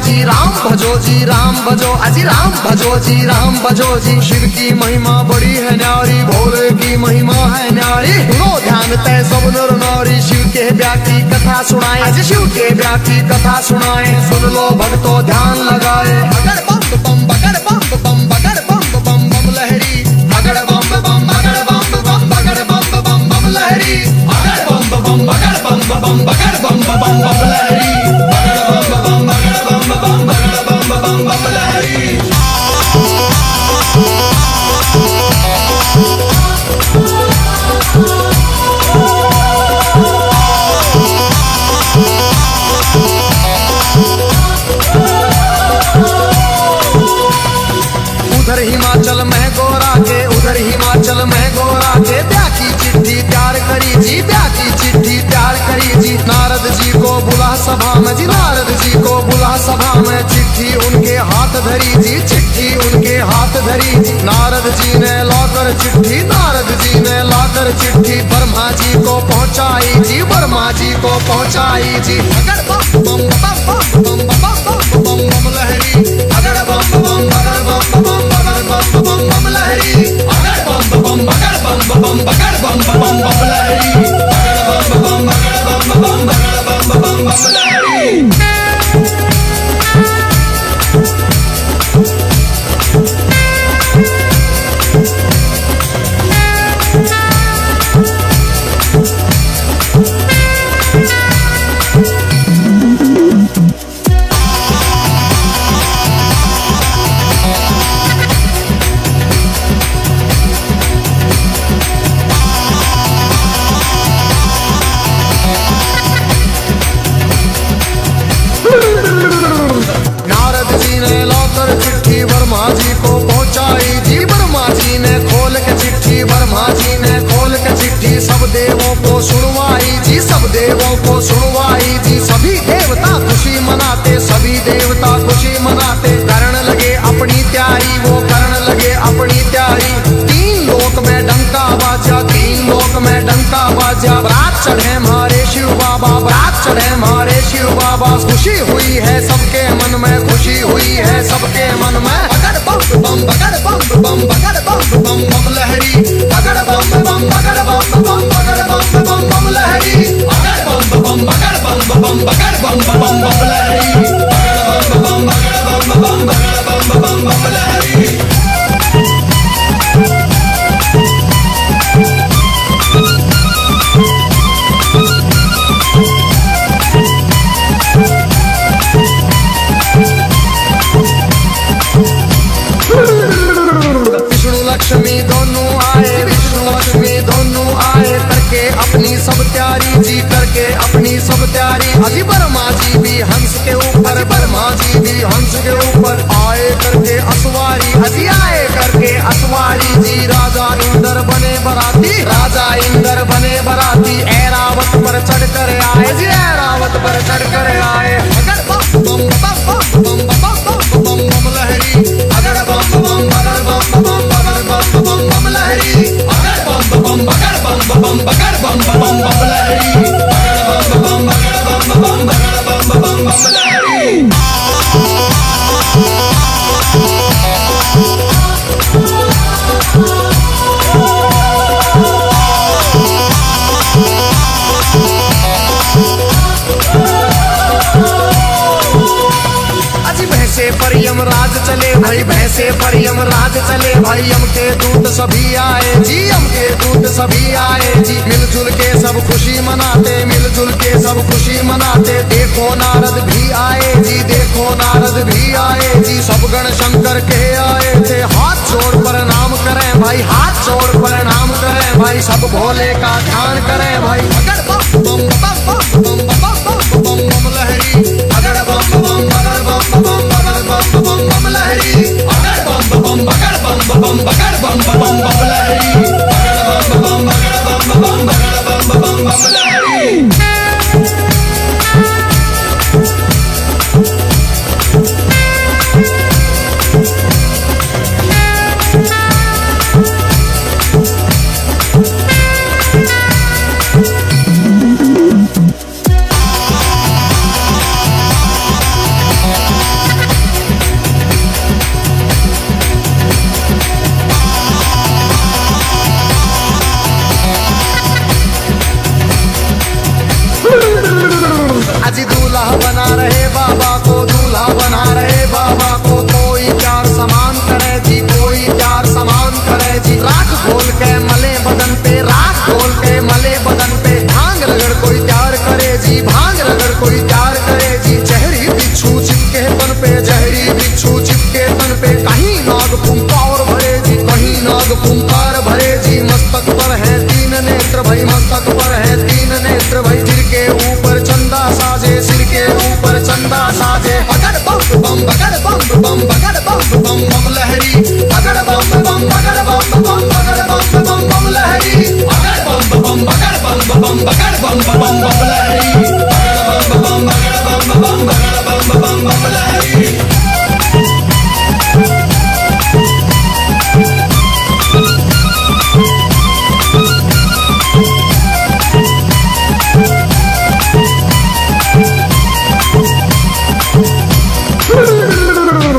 जी राम भजो जी राम भजो, अजी राम भजो जी राम भजो जी। शिव की महिमा बड़ी है न्यारी, भोले की महिमा है न्यारी। सुनो ध्यान तय सब नर नारी, शिव के ब्याह की कथा सुनाए, अजी शिव के ब्याह की कथा सुनाए। सुन लो भक्तों ध्यान लगाए, अगर बम बम बगर बम बम बगर बम बम बम लहरी, अगर बम बम बगर बम बम बगर बम बम बम लहरी, अगर बम बम बगर बम बम बगर बम बम बम लहरी, अगर बम बम बगर बम बम बगर बम बम बम लहरी। उधर हिमाचल में गोरा के, उधर हिमाचल में गोरा के ब्याह की चिट्ठी तैयार करी जी, ब्याह की चिट्ठी तैयार करी जी। नारद जी को बुला सभा में जी, नारद जी को बुला सभा में। चिट्ठी उनके हाथ धरी जी, चिट्ठी उनके हाथ धरी जी। नारद जी ने लाकर चिट्ठी, नारद जी ने लाकर चिट्ठी ब्रह्मा जी को पहुंचाई जी, ब्रह्मा जी को पहुंचाई जी। अगर बम बम बम बम बम बम बम लहरी, अगर बम बम बगर बम बम बम बम लहरी, अगर बम बम बगर बम बम बगर बम बम बम लहरी, अगर बम बम बगर बम बम बगर बम बम बम लहरी। ब्रह्मा जी को पहुंचाई जी, ब्रह्मा जी ने खोल के चिट्ठी, ब्रह्मा जी ने खोल के चिट्ठी सब देवों को सुनवाई जी, सब देवों को सुनवाई जी। सभी देवता खुशी मनाते, सभी देवता खुशी मनाते। करण लगे अपनी तैयारी, वो करण लगे अपनी तैयारी। तीन लोक में डंका बाजा, तीन लोक में डंका बाजा। बारात चढ़े हमारे शिव बाबा, बारात चढ़े हमारे शिव बाबा। खुशी हुई है सबके मन में, खुशी हुई है सबके मन में। अगर बम बम बगर बम बम बगर बम बम बम लहरी, अगर बम बम बगर बम बम बगर बम बम बम लहरी, अगर बम बम बगर बम बम बगर बम बम बम लहरी, अगर बम बम बगर बम बम बगर बम बम बम लहरी। लक्ष्मी दोनों आए, विष्णु लक्ष्मी दोनों आए। करके अपनी सब तैयारी जी, करके अपनी सब तैयारी। अजी ब्रह्मा जी भी हंस के ऊपर, ब्रह्मा जी भी हंस के ऊपर आए करके असवारी, अजी आए करके असवारी जी। राजा इंद्र बने बराती, राजा इंद्र बने बराती। ऐरावत पर चढ़ कर आए जी, ऐरावत पर चढ़ कर आए। अगर बम बम बम बम बम बम बम लहरी, अगर बम बम बगर बम बम बम बम लहरी, अगर बम बम बगर बम बगर बम बम लहरी, अगर बम बम बगर बम बगर बम लहरी। भैंसे पर यमराज चले भाई, भैंसे पर यमराज चले भाई। यम के दूत सभी आए जी, यम के दूत सभी आए जी। मिलजुल के सब खुशी मनाते, मिलजुल के सब खुशी मनाते। देखो नारद भी आए जी, देखो नारद भी आए जी। सब गण शंकर के आए थे, हाथ जोड़ प्रणाम करें भाई, हाथ जोड़ प्रणाम करें भाई। सब भोले का ध्यान करें भाई। अगर बम बम बम बम बम बम बम लहरी, अगर बम बम बगर बम बम बम बम लहरी, अगर बम बम बगर बम बगर बम बम लहरी, अगर बम बम बगर बम बगर बम लहरी। बगड़ बम बम बगड़ बम बम बम लहरी बगड़ बम बम बगड़ बम बम बगड़ बम बम बम लहरी बगड़ बम बम बगड़ बम बम बगड़ बम बम बम लहरी बगड़ बम बम बगड़ बम बम बगड़ बम बम बम लहरी।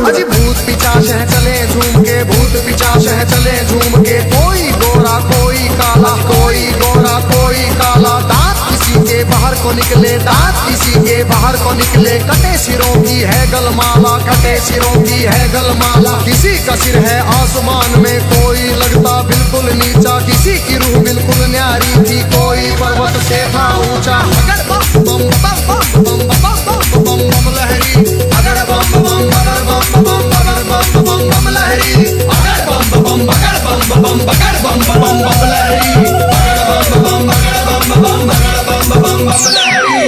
अजी भूत पिचाश है चले झूम के, भूत पिचाश है चले झूम के, कोई गोरा कोई काला, कोई गोरा कोई काला, दांत किसी के बाहर को निकले, दांत किसी के बाहर को निकले, कटे सिरों की है गलमाला, कटे सिरों की है गलमाला, किसी का सिर है आसमान में, कोई लगता बिल्कुल नीचा, किसी की रूह बिल्कुल न्यारी थी, कोई पर्वत से था ऊंचा। बगड़ बम बम बम बम बम बम बम लहरी बगड़ बम बम बगड़ बम बम बगड़ बम बम बम लहरी बगड़ बम बम बगड़ बम बम बगड़ बम बम बम लहरी बगड़ बम बम बगड़ बम बम बगड़ बम बम बम लहरी।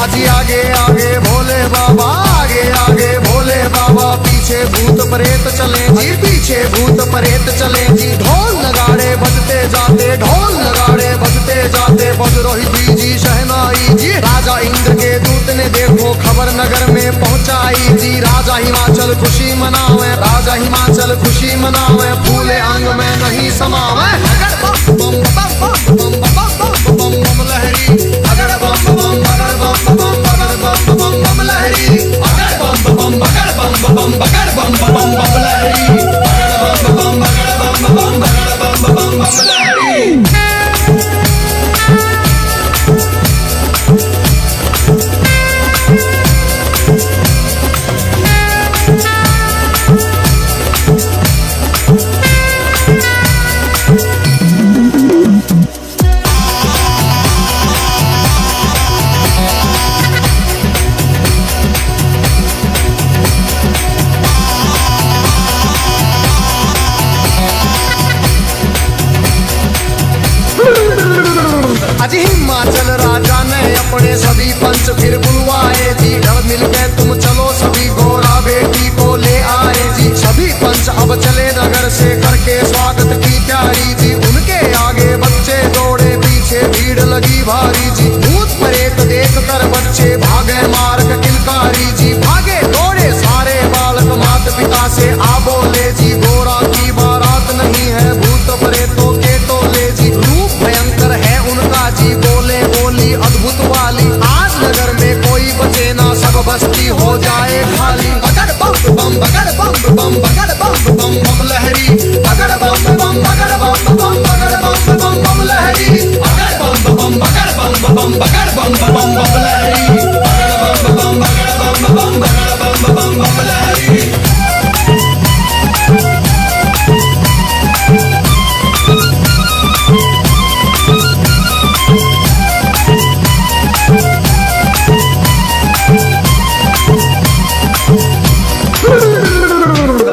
अजी आगे आगे भोले बाबा, आगे आगे भोले बाबा, पीछे भूत प्रेत चले जी, पीछे भूत प्रेत चले जी, ढोल नगाड़े बजते जाते, ढोल नगाड़े बजते जाते, बज रही थी जी शहनाई जी, राजा इंद्र के दूत ने देखो खबर नगर में पहुंचाई जी, राजा हिमाचल खुशी मनावे, राजा हिमाचल खुशी मनावे, फूले अंग में नहीं समावे, बम बम बम बम बम बम बम लहरी बगड़ बम बम बगड़ बम बम बगड़ बम बम बम लहरी बगड़ बम बम बगड़ बम बम बगड़ बम बम बम लहरी बगड़ बम बम बगड़ बम बम बगड़ बम बम बम लहरी। अजी हिमाचल राजा ने अपने सभी पंच फिर बुलवाए जी, ढल मिल के तुम चलो सभी गोरा बेटी को ले आए जी, सभी पंच अब चले नगर से करके स्वागत की तैयारी जी, उनके आगे बच्चे दौड़े पीछे भीड़ लगी भारी जी, भूत प्रेत देख कर बच्चे भागे मार्ग किलकारी जी, भागे दौड़े सारे बालक माता पिता से आ बोले जी, गोरा की बारात नहीं है भूत प्रेतों के टोले जी, रूप भयंकर है उनका जी, बोले बोली अद्भुत वाली, आज नगर में कोई बचे ना सब बस्ती हो जाए खाली, बगड़ बम बम बगड़ बम बम बगड़ बम बम बम लहरी बगड़ बम बम बगड़ बम बम बगड़ बम बम बम लहरी बगड़ बम बम बगड़ बम बम बगड़ बम बम बम लहरी बगड़ बम बम बगड़ बम बम बगड़ बम बम बम लहरी।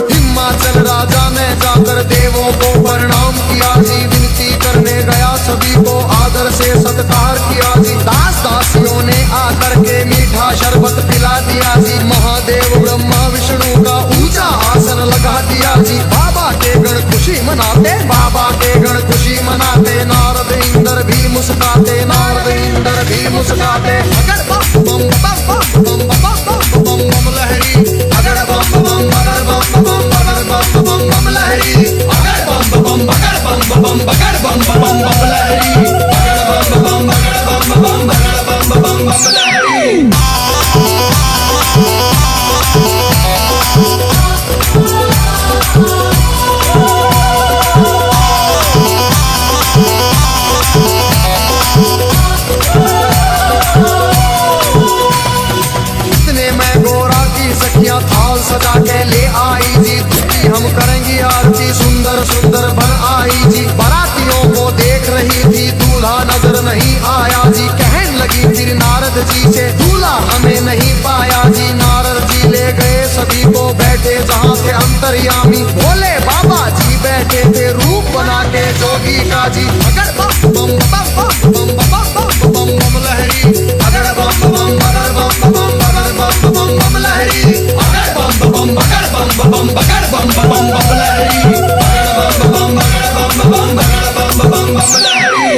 हिमाचल राजा ने जाकर देवों को प्रणाम किया जी, विनती करने गया सभी को आदर से सत्कार किया जी, दास दासियों ने आकर के मीठा शरबत पिला दिया जी, महादेव ब्रह्मा विष्णु का ऊंचा आसन लगा दिया जी, बाबा के गण खुशी मनाते, बाबा के गण खुशी मनाते, नारद इंद्र भी मुस्कुराते, नारद इंद्र भी मुस्कुराते, बगड़ बम बम बम बम बम बम बम लहरी बगड़ बम बम बगड़ बम बम बगड़ बम बम बम लहरी बगड़ बम बम बगड़ बम बम बगड़ बम बम बम लहरी बगड़ बम बम बगड़ बम बम बगड़ बम बम बम लहरी। जी से दूल्हा हमें नहीं पाया जी, नारद जी ले गए तो बैठे जहाँ थे अंतर्यामी, भोले बाबा जी बैठे थे रूप बना के जोगी का जी। अगर बम बम बम बम बम बम बम बम बम लहरी, अगर बम बम बगर बम बम बगर बम बम बम लहरी, अगर बम बम बगर बम बम बगर बम बम बम लहरी, अगर बम बम बगर बम बम बगर बम बम बम लहरी।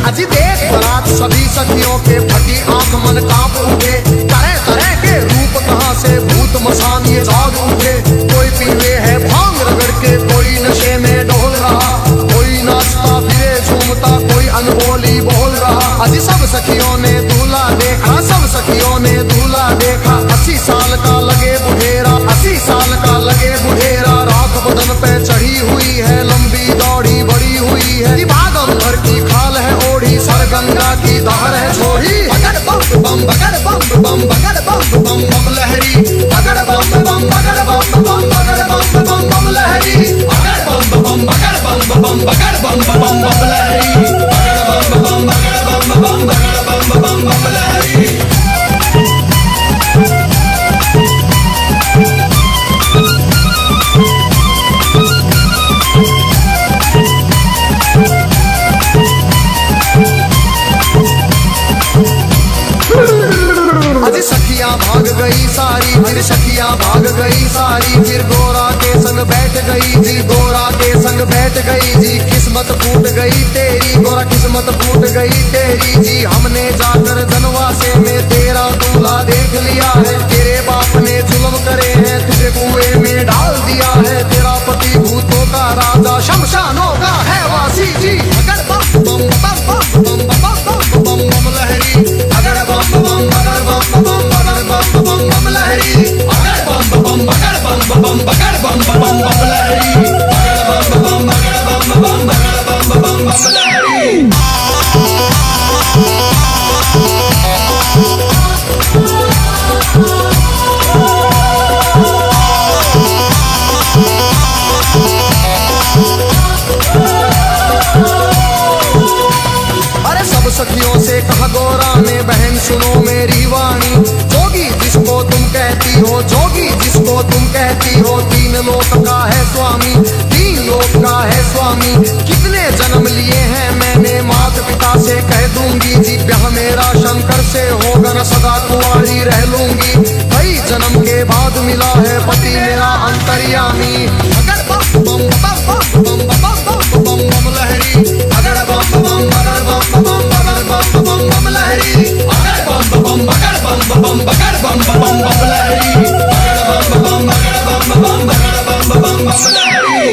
अजी देख बरात सभी सखियों के फटी आंख मन कांप उठे, तरह तरह के रूप कहाँ से भूत मसान ये जाग उठे। कोई पीवे है भांग रगड़ के, कोई नशे में डोल रहा, कोई नाचता फिरे झूमता, कोई अनहोली बोल रहा। अजी सब सखियों ने दूल्हा देखा, सब सखियों ने दूल्हा देखा। 80 साल का लगे बुढ़ेरा, 80 साल का लगे बुढ़ेरा, राख बदन पे चढ़ी हुई है, लंबी दौड़ी बड़ी हुई है, भागम भर की खाल है ओढ़ी, सर गंगा की धार है छोड़ी। अगर बम बम बगर बम बम बगर बम बम बम लहरी, अगर बम बम बगर बम बम बगर बम बम बम लहरी, अगर बम बम बगर बम बम बगर बम बम बम लहरी, अगर बम बम बगर बम बम बगर बम बम बम लहरी। अजी सखियां भाग गई सारी, फिर सखियां भाग गई सारी, फिर गोरा के संग बैठ गई जी, गोरा के संग बैठ गई जी। किस्मत फूट गई तेरी गोरा, किस्मत फूट गई तेरी जी। हमने जाकर जनवासे में तेरा दूल्हा देख लिया है, तेरे बाप ने जुल्म करे हैं, तुझे कुएं में डाल दिया है। तेरा पति भूतों का राजा, शमशानों का है वासी जी। अगर बम बम बम बम बम बम बम बम बम लहरी, अगर बम बम बगर बम बम बगर बम बम बम लहरी, अगर बम बम बगर बम बम बगर बम बम बम लहरी, अगर बम बम बगर बम बम बगर बम बम बम लहरी। अरे सब सखियों से कहा गोरा ने, बहन सुनो मेरी वाणी, जोगी जिसको तुम कहती हो, जोगी जिसको तुम कहती हो, 3 लोक का है स्वामी, 3 लोक का है स्वामी। कितने जन्म लिए हैं मैंने, माता पिता से कह दूंगी जी, ब्याह मेरा शंकर से होगा न, सदा कुंवारी रह लूंगी। कई जन्म के बाद मिला है पति मेरा अंतर्यामी। अगर बम बम बम बम बम बम बम बम बम लहरी, अगर बम बम बगर बम बम बगर बम बम बम लहरी, अगर बम बम बगर बम बम बगर बम बम बम लहरी, अगर बम बम बगर बम बम बगर बम बम बम लहरी।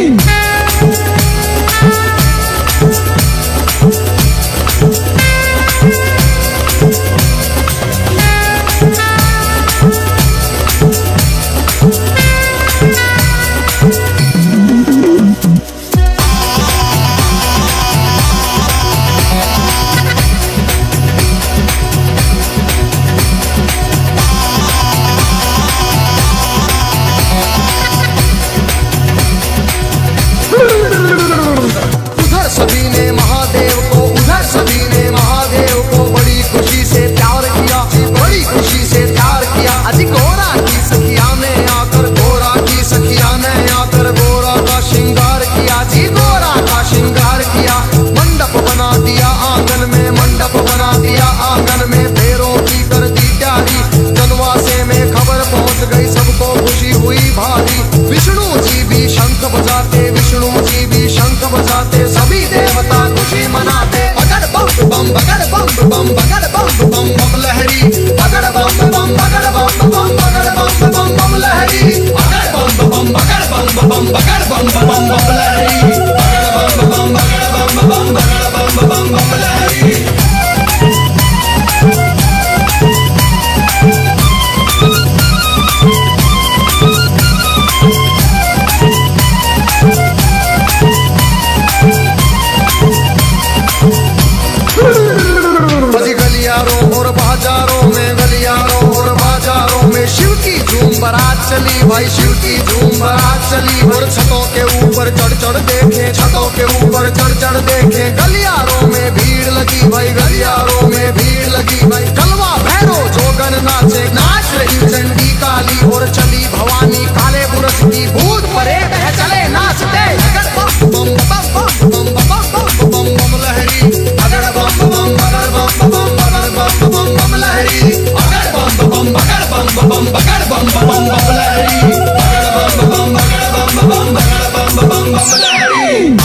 बारात चली भाई, शिव की झूम बारात चली। और छतों के ऊपर चढ़ चढ़ देखे, छतों के ऊपर चढ़ चढ़ देखे, गलियारों में भीड़ लगी भाई, गलियारों में भीड़ लगी भाई। कलवा भैरो जोगन नाचे, नाच रही चंडी काली, और चली भवानी काले बुरस की, भूत परे बह चले नाचते। अगर बम बम बम बम बम बम बम बम लहरी, अगर बम बम बगर बम बम बगर बम बम बम लहरी, अगर बम बम बगर बम बम बगर बम बम बम लहरी, अगर बम बम बगर बम बम बगर बम बम बम लहरी।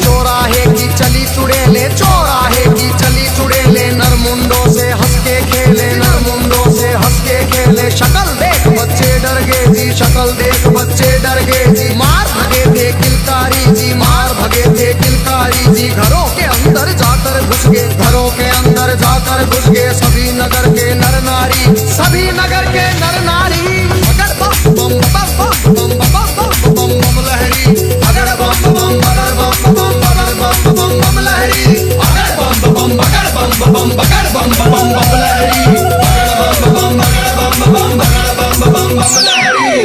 चौराहे की चली चुड़ैले, चौराहे की चली चुड़ैले, नरमुंडों से हंस के खेले, नरमुंडों से हंस के खेले। शक्ल देख बच्चे डर गए जी, शक्ल देख बच्चे डर गए जी। मार भगे थे किलकारी जी, मार भगे थे किलकारी जी। घरों के अंदर जाकर घुस गए, घरों के अंदर जाकर घुस गए सभी नगर के नर नारी, सभी नगर के नर नारी। अगर बम बम बम बम बम बम बम बम लहरी, अगर बम बम बगर बम बम बगर बम बम बम लहरी, अगर बम बम बगर बम बम बगर बम बम बम लहरी, अगर बम बम बगर बम बम बगर बम बम बम लहरी।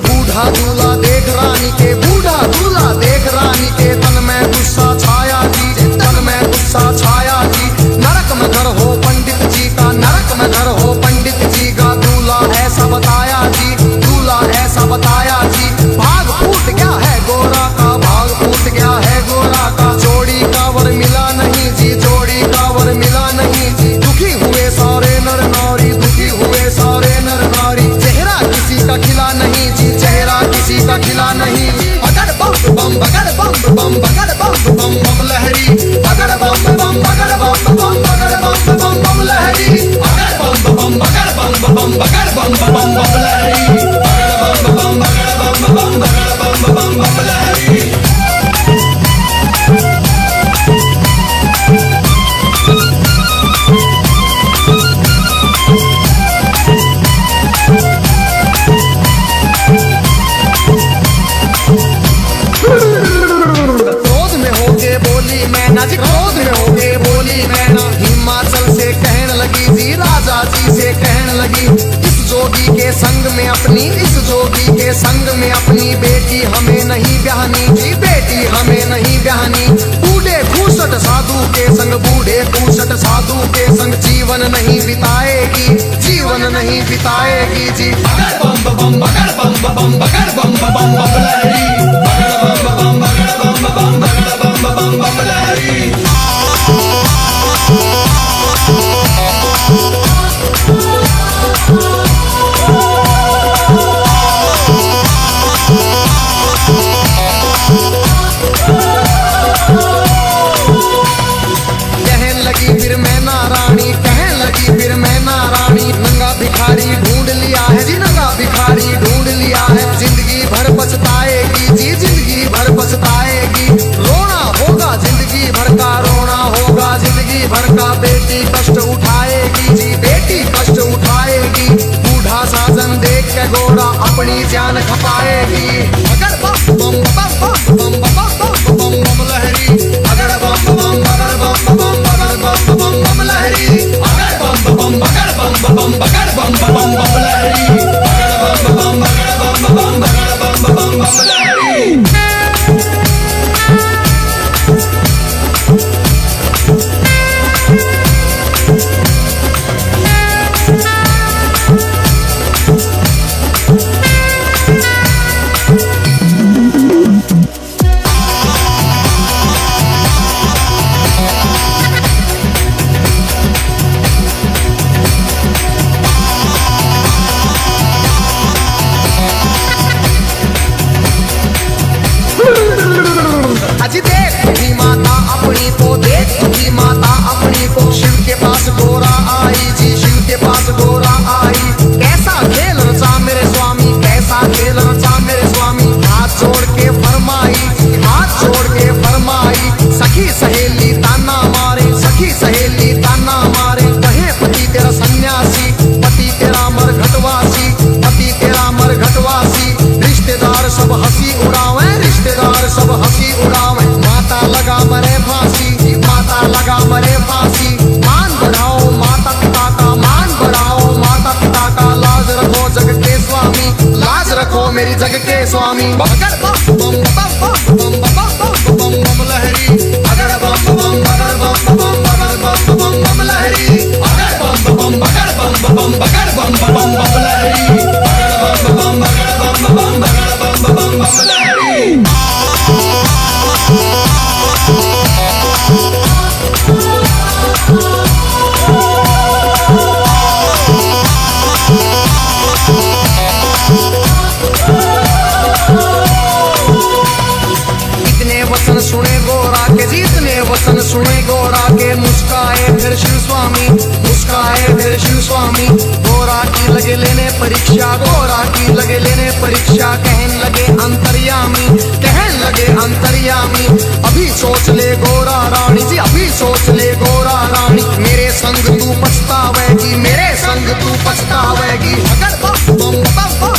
बूढ़ा दूल्हा देख रानी के, बूढ़ा दूल्हा देख रानी के, तन में गुस्सा छाया जी, तन में गुस्सा छाया जी। नरक में घर हो पंडित जी का, नरक में घर हो पंडित जी का। दूल्हा ऐसा बताया जी, दूल्हा ऐसा बताया जी। भाग फूट गया है गोरा का, भाग फूट गया है गोरा का। जोड़ी का वर मिला नहीं जी, जोड़ी का वर मिला नहीं जी। दुखी हुए सारे नर नारी, दुखी हुए सारे नर नारी। चेहरा किसी का खिला नहीं जी, चेहरा किसी का खिला नहीं। अगर बम बम बगर बम बम बगर बम बम बम लहरी, अगर बम बम बगर बम बम बगर बम बम बम लहरी, अगर बम बम बगर बम बम बगर बम बम बम लहरी, अगर बम बम बगर बम बम बगर बम बम बम लहरी। क्रोध में होके बोली मैना जी, क्रोध में होके बोली मैना। हिमाचल से कहने लगी जी, राजा जी से कहने लगी। इस जोगी के संग में अपनी, इस जोगी के संग में अपनी बेटी हमें नहीं ब्याहनी जी, बेटी हमें नहीं ब्याहनी। बूढ़े खूसट साधु के संग, बूढ़े खूसट साधु के संग जीवन नहीं बिताएगी, जीवन नहीं बिताएगी जी। अगर बम बम बगर बम बम बगर बम बम बम लहरी, अगर बम बम बगर बम बम बगर बम बम बम लहरी। कहने लगी फिर मैना रानी, कहने लगी फिर मैना रानी। नंगा भिखारी ढूंढ लिया है जी, नंगा भिखारी ढूंढ लिया है। जिंदगी भर पछताएगी जी, जिंदगी भर पछताएगी। रोना होगा जिंदगी भर का, रोना होगा जिंदगी भर का। बेटी कष्ट उठाएगी जी, बेटी कष्ट उठाएगी। बूढ़ा साजन देख के गोरा अपनी जान खपाएगी। अगर बम बम बम बम बम बम बम बम लहरी, अगर बम बम बगर बम बम बगर बम बम बम लहरी, अगर बम बम बगर बम बम बगर बम बम बम लहरी, अगर बम बम बगर बम बम बगर बम बम बम लहरी। स्वामी बगड़ बम बम बम बम बम बम बम बम लहरी अगड़ बम बम बगड़ बम बम बगड़ बम बम बम लहरी अगड़ बम बम बगड़ बम बम बगड़ बम बम बम लहरी अगड़ बम बम बगड़ बम बम बगड़ बम बम बम लहरी। सुने गोरा के जितने वचन सुने गोरा के मुस्काए फिर शिव स्वामी मुस्काए फिर शिव स्वामी गोरा की लगे लेने परीक्षा गोरा की लगे लेने परीक्षा कहन लगे अंतर्यामी अभी सोच ले गोरा रानी जी अभी सोच ले गोरा रानी मेरे संग तू पछतावेगी मेरे संग तू पछतावेगी अगर बम बम बम बम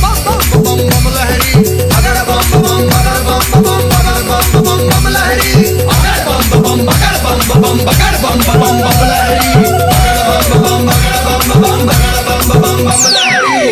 बम बम बम लहरी अगर बम बम बगड़ बम बम बगड़ बम बम लहरी अगर बम बम बगड़ बम बगड़ बम बम लहरी अगर बम बगड़ बम बगड़ बम लहरी।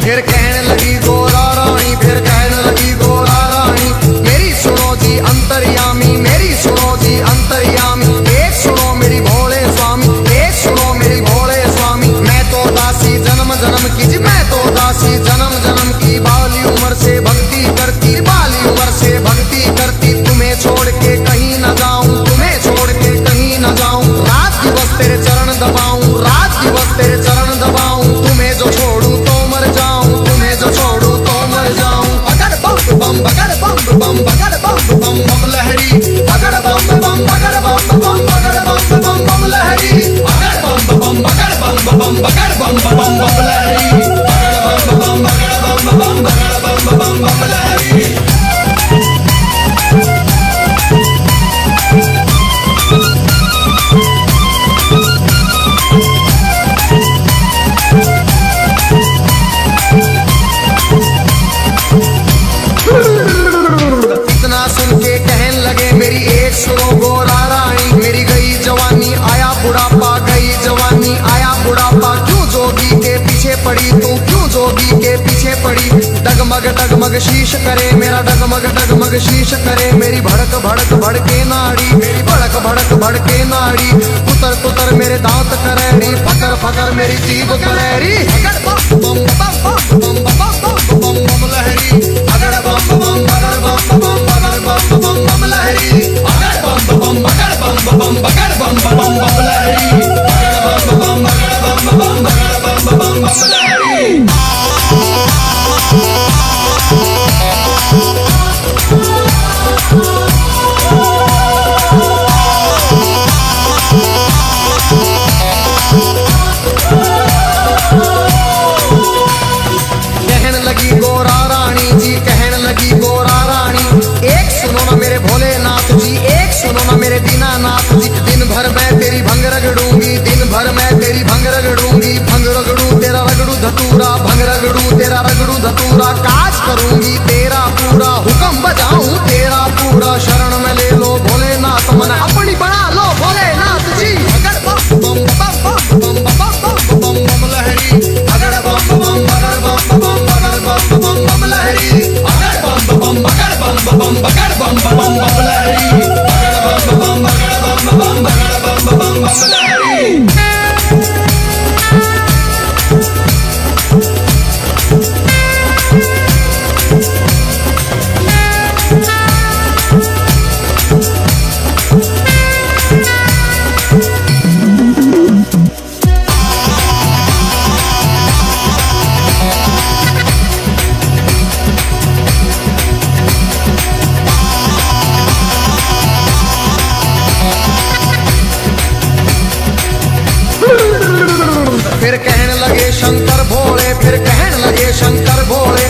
फिर कहने लगी गोरा रानी फिर कहने लगी गोरा रानी मेरी सुनो जी अंतर्यामी मेरी सुनो जी अंतर्यामी एक सुनो मेरी भोले स्वामी एक सुनो मेरी भोले स्वामी मैं तो दासी जन्म जन्म की जी मैं तो दासी जन्म जन्म की बाली उम्र से भक्ति करती बाली उम्र से भक्ति करती तुम्हें छोड़ के कहीं न जाऊं तुम्हें छोड़ के कहीं न जाऊं रात दिवस तेरे चरण दबाऊं रात दिवस तेरे चरण दबाऊं तुम्हें जो छोड़ू तो मर जाऊं तुम्हें जो छोड़ू तो मर जाऊं अगर बम बगड़ बम बगड़ बम बम लहरी अगर बम बगड़ बम बगड़ बम बम लहरी अगर बम बगड़ बम बगड़ बम लहरी अगर बम बगड़ बम बगड़ बम लहरी। इतना सुन के कहन लगे मेरी एक सुनो गोरा रानी मेरी गई जवानी आया बुढ़ापा गई जवानी आया बुढ़ापा क्यों जोगी के पीछे पड़ी तू क्यों जोगी के पीछे पड़ी डगमग शीश करे मेरा डगमग शीश करे मेरी भड़क भड़के नाड़ी मेरी भड़क भड़के नाड़ी कुतर मेरे दांत करेरी फकर मेरी जीभ करेरी अगर बम लहरी अगर बम बगड़ बम लहरी अगर बम बगड़ बम लहरी अगर बम बगड़ बम लहरी। कहन लगी गोरा रानी जी कहन लगी गोरा रानी एक सुनो ना मेरे भोलेनाथ जी एक सुनो ना मेरे दीनानाथ जी दिन भर मैं तेरी भंग रगड़ूंगी दिन भर मैं तेरी भंग रगड़ूंगी भंग रगड़ू तेरा रगड़ू धतूरा भंग रगड़ू तेरा रगड़ू धतूरा काज करूंगी तेरा पूरा हुक्म बजाऊं तेरा पूरा शरण में ले लो भोलेनाथ मन अपनी बना लो भोलेनाथ जी अगर बम लहरी अगर बम बगड़ लहरी अगर बम बगड़ बम लहरी अगर बम बगड़ बम लहरी। फिर कहने लगे शंकर भोले फिर कहने लगे शंकर भोले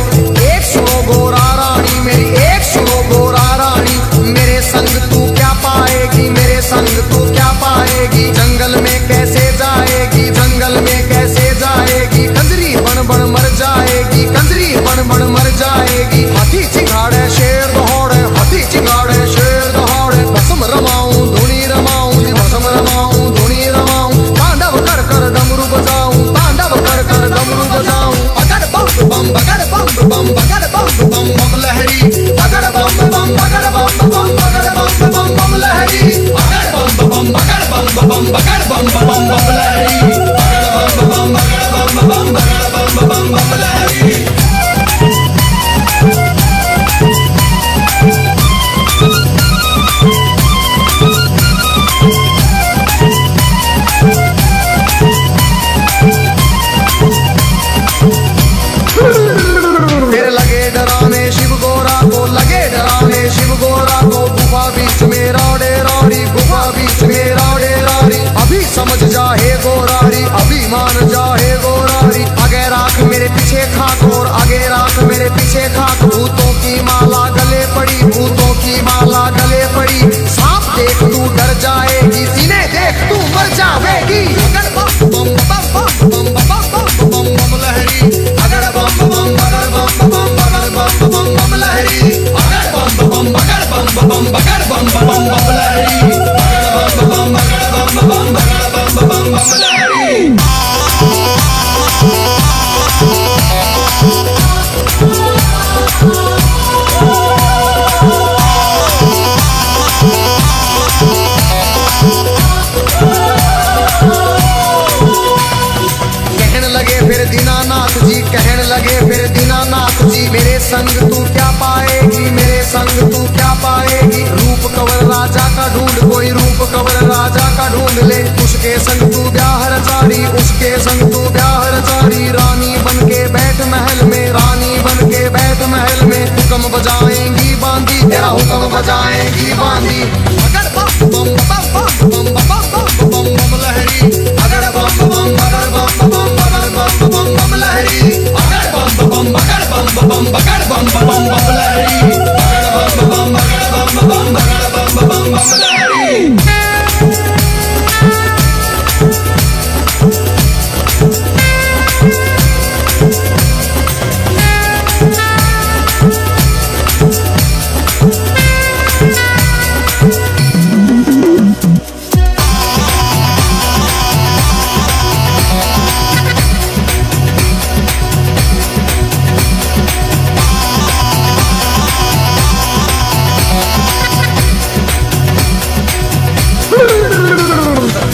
जी कहने लगे फिर दीनानाथ जी, मेरे संग तू क्या पाएगी, मेरे संग तू क्या पाएगी। रूप कंवर राजा का ढूंढ, कोई रूप कंवर राजा का ढूंढ ले, उसके संग तू ब्याह रचारी, उसके संग तू ब्याह रचारी। रानी बन के बैठ महल में, रानी बन के बैठ महल में, हुक्म बजाएंगी बांदी, तेरा हुक्म बजाएंगी बांदी। अगर बम बम बम बम बम बम बम बम लहरी, अगर बम बम अगर बम बम अगर बम बम बम लहरी, अगर बम बम अगर बम बम अगर बम बम बम लहरी, अगर बम बम अगर बम बम अगर बम बम बम लहरी।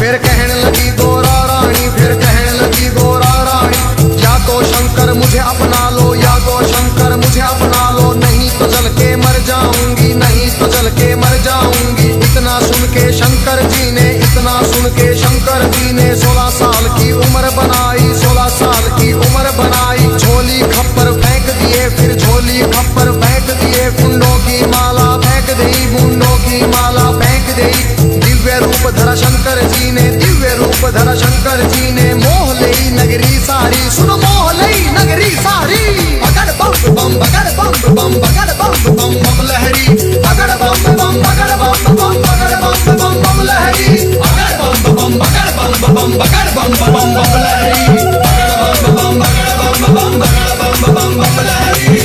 फिर कहने लगी गोरा रानी, फिर कहने लगी गोरा रानी, या तो शंकर मुझे अपना लो, या तो शंकर मुझे अपना लो, नहीं तो जल के मर जाऊंगी, नहीं तो जल के मर जाऊंगी। इतना सुन के शंकर जी ने, इतना सुन के शंकर जी ने 16 साल की उम्र बनाई, 16 साल की उम्र बनाई। झोली खप्पर फेंक दिए, फिर झोली खप्पर फेंक दिए, मुंडों की माला फेंक दी, मुंडों की माला फेंक दी। दिव्य रूप धरा शंकर जी ने, दिव्य रूप धरा शंकर जी ने, मोह लई नगरी सारी, सुनो मोह लई नगरी सारी। अगर बम बम अगर बम बम अगर बम बम बम लहरी, अगर बम बम अगर बम बम अगर बम बम बम लहरी, अगर बम बम अगर बम बम अगर बम बम बम लहरी, अगर बम बम अगर बम बम अगर बम बम बम लहरी।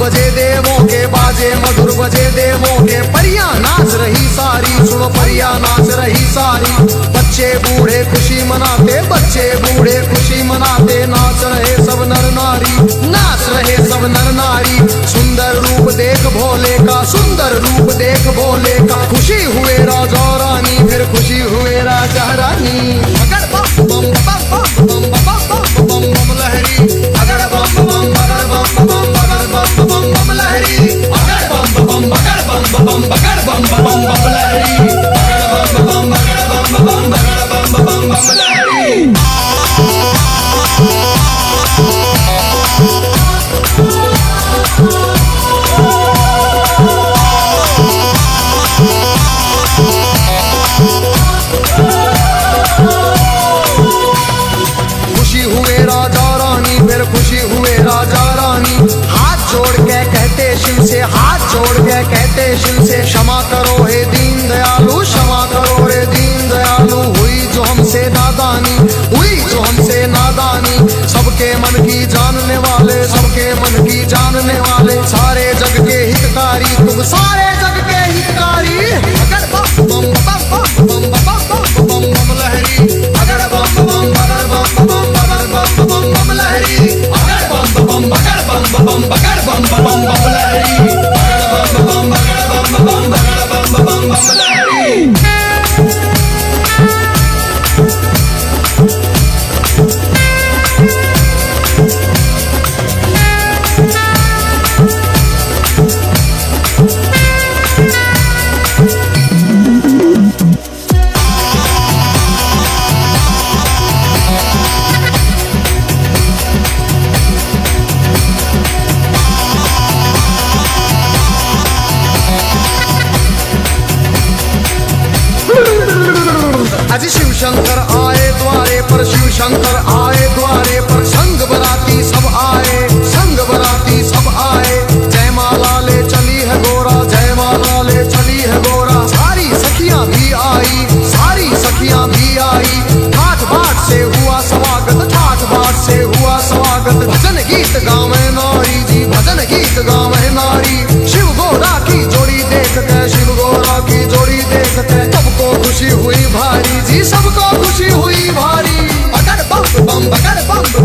बजे देवों के, बाजे मधुर बजे देवों के, परियां नाच रही सारी, सुनो परियां नाच रही सारी। बच्चे बूढ़े खुशी मनाते, बच्चे बूढ़े खुशी मनाते, नाच रहे सब नर नारी, नाच रहे सब नर नारी। सुंदर रूप देख भोले का, सुंदर रूप देख भोले का, खुशी हुए राजा रानी, फिर खुशी हुए राजा रानी। अगर बम बम बम बम बम बम बम लहरी, अगर बम बम अगर बम बम अगर बम बम बम लहरी, अगर बम बम अगर बम बम अगर बम बम बम लहरी, अगर बम बम अगर बम बम अगर बम बम बम लहरी। खुशी हुए राजा रानी, फिर खुशी हुए राजा रानी। हाथ जोड़ के कहते शिव से, हाथ जोड़ के कहते शिव से, क्षमा करो हे दीन दयालु, क्षमा करो हे दीन दयालु। हुई जो हमसे नादानी, हुई जो हमसे नादानी, सबके मन की जानने वाले, सबके मन की जानने वाले, सारे जग के हितकारी, तुम सारे जग के हितकारी। अगर बम बम बम बम बम बम बम लहरी, अगर बम बम अगर बम बम अगर बम बम बम लहरी, अगर बम बम अगर बम बम अगर बम बम बम लहरी, अगर बम बम अगर बम बम अगर बम बम बम लहरी। अजी शिव शंकर आए द्वारे पर, शिव शंकर आए द्वारे पर, संग बराती सब आए, संग बराती सब आए। जय माला ले चली है गोरा, जय माला ले चली है गोरा। सारी सखियां भी आई, सारी सखियां भी आई। ठाठ बाट से हुआ स्वागत, ठाठ बाट से हुआ स्वागत। भजन गीत गावे नारी जी, भजन गीत गावे नारी। शिव गोरा की जोड़ी देख के, शिव गोरा की जोड़ी देख के, सबको खुशी हुई भारी जी, सबको खुशी हुई भारी। अगर बम बम अगर बम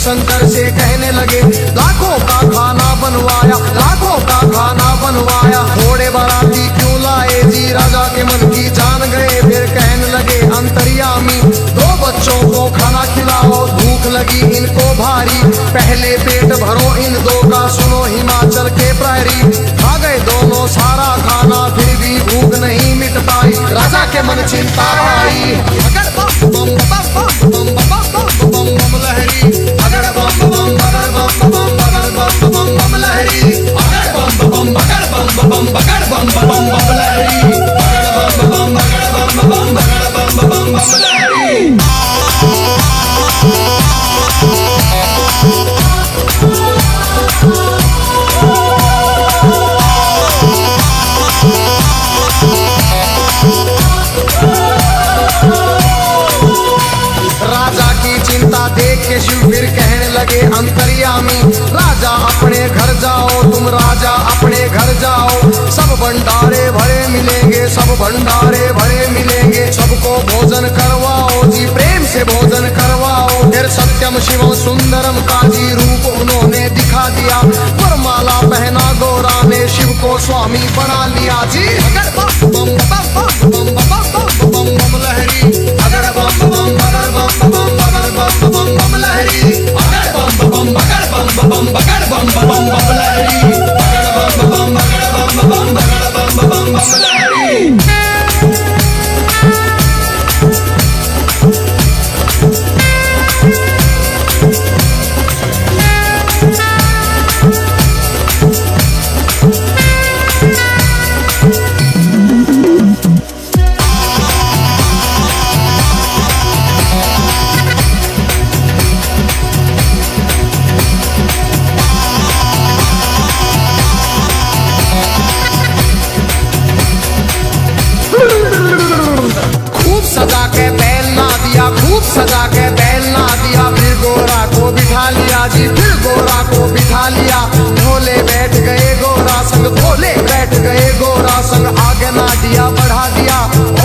शंकर से कहने लगे, लाखों का खाना बनवाया, लाखों का खाना बनवाया, थोड़े बाराती क्यों लाए जी? राजा के मन की जान गए, फिर कहने लगे अंतर्यामी, दो बच्चों को खाना खिलाओ, भूख लगी इनको भारी, पहले पेट भरो इन दो का, सुनो हिमाचल के प्रहरी। खा गए दोनों सारा खाना, फिर भी भूख नहीं मिट पाई, राजा के मन चिंता आई। अगर बम बम बम बम बम बम बम बम लहरी, अगर बम बम बगर बम बम बगर बम बम बम लहरी, अगर बम बम बगर बम बम बगर बम बम बम लहरी, अगर बम बम बगर बम बम बगर बम बम बम लहरी। राजा की चिंता देख के शिव फिर कहने लगे अंतर्यामी, राजा अपने घर जाओ, तुम राजा अपने घर जाओ, सब भंडारे भरे मिलेंगे, सब भंडारे भरे मिलेंगे, सबको भोजन करवाओ जी, प्रेम से भोजन करवाओ। फिर सत्यम शिवम सुंदरम का जी रूप उन्होंने दिखा दिया, वरमाला पहना गौरा ने, शिव को स्वामी बना लिया जी। अगर बम बम बम बम बम बम बम लहरी, अगर बम बम बगर बम बम बगर बम बम बम लहरी, अगर बम बम बगर बम बम बगर बम बम बम लहरी, अगर बम बम बगर बम बम बगर बम बम बम लहरी। सजा के बैल ना दिया, खूब सजा के बैल ना दिया, फिर गोरा को बिठा लिया जी, फिर गोरा को बिठा लिया, भोले बैठ गए गोरा संग, भोले बैठ गए गोरा संग, आगे ना दिया बढ़ा दिया,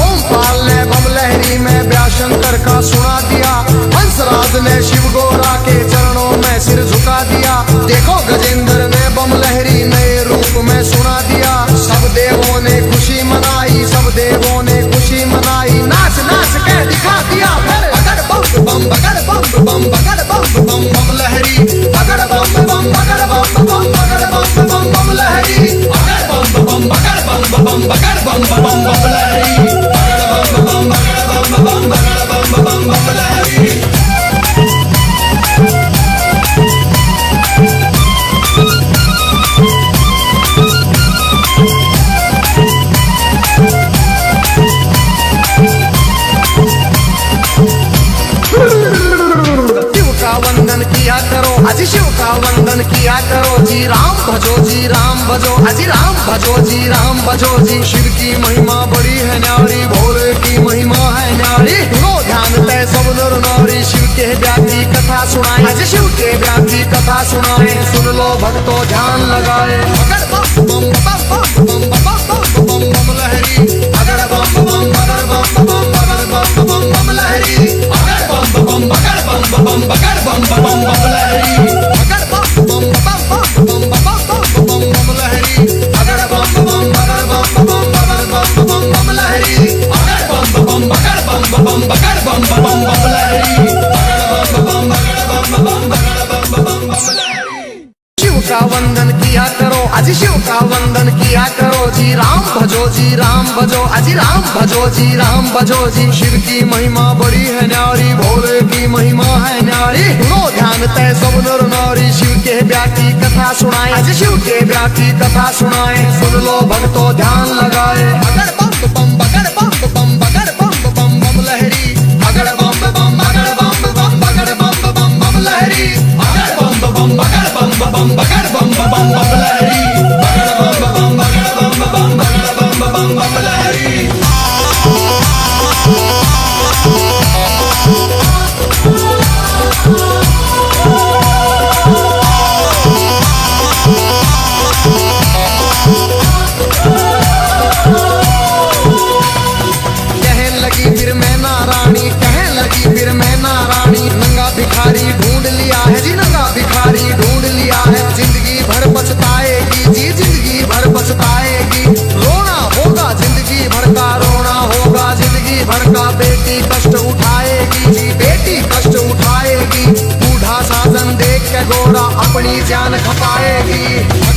ओम पाल ने बम लहरी में व्याशंकर का सुना दिया, हंसराज ने शिव गोरा के चरणों में सिर झुका दिया, देखो गजेंद्र ने बम लहरी नए रूप में सुना दिया, सब देवों ने खुशी मनाई, सब देवों ने खुशी मनाई, नाच नाच के दिखा दिया। फिर अगर बम बम बगर बम बम बगर बम बम बम लहरी, अगर बम बम बगर बम बम बगर बम बम बम लहरी, अगर बम बम बगर बम बम बगर बम बम बम लहरी, अगर बम बम बगर बम बम बगर बम बम बम लहरी। वंदन किया करो अजी, शिव का वंदन किया करो जी, राम भजो जी राम भजो, अजी राम भजो जी राम भजो जी, शिव की महिमा बड़ी है न्यारी, भोले की महिमा है न्यारी, लो ध्यान तय सब नर नारी, शिव के व्यापी कथा सुनाए, अजी शिव के व्यापी कथा सुनाए, सुन लो भक्तों ध्यान लगाए। अगर बम बम बम बम बम बम बम लहरी, अगर बम बम बगर बम बम बगर बम बम बम लहरी, अगर बम बम बगर बम बम बगर बम बम बम लहरी, अगर बम बम बम बम बम बम लहरी, अगर बम बम बगर बम बम बगर बम बम बम लहरी, अगर बम बम बगर बम बम बगर बम बम बम लहरी, अगर बम बम बगर बम बम बगर बम बम बम लहरी। शिव का वंदन किया करो अजी, शिव का वंदन किया करो जी, राम भजो जी राम भजो, अजी राम भजो जी राम भजो जी, शिव की महिमा बड़ी है न्यारी, भोले की महिमा है न्यारी, लो ध्यान तय सब नर नारी, शिव के व्यापी कथा सुनाए, अजी शिव के व्यापी कथा सुनाए, सुन लो भक्तों ध्यान लगाए। अगर बम बम बगर बम बम बगर बम बम बम लहरी, अगर बम बम बगर बम बम बगर बम बम बम लहरी, अगर बम बम बगर बम बम बगर बम बम बम लहरी, अगर बम बम बगर बम बम बगर बम बम बम लहरी। अपनी जान खपाएगी।